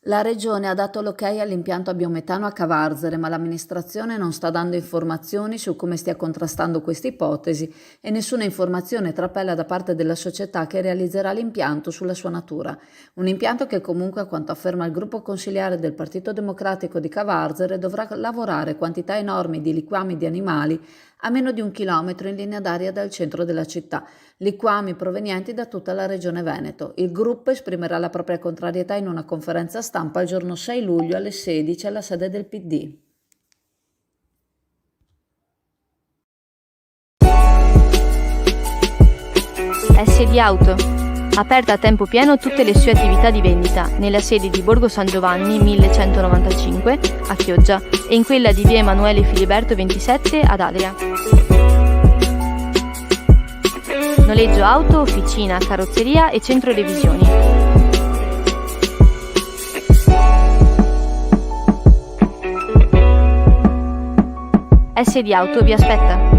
La Regione ha dato l'ok all'impianto a biometano a Cavarzere, ma l'amministrazione non sta dando informazioni su come stia contrastando questa ipotesi e nessuna informazione trapela da parte della società che realizzerà l'impianto sulla sua natura. Un impianto che comunque, a quanto afferma il gruppo consiliare del Partito Democratico di Cavarzere, dovrà lavorare quantità enormi di liquami di animali a meno di 1 chilometro in linea d'aria dal centro della città, liquami provenienti da tutta la regione Veneto. Il gruppo esprimerà la propria contrarietà in una conferenza stampa il giorno 6 luglio alle 16 alla sede del PD. SD Auto. Aperta a tempo pieno tutte le sue attività di vendita nella sede di Borgo San Giovanni 1195 a Chioggia e in quella di via Emanuele Filiberto 27 ad Adria. Noleggio auto, officina, carrozzeria e centro revisioni. SD Auto vi aspetta.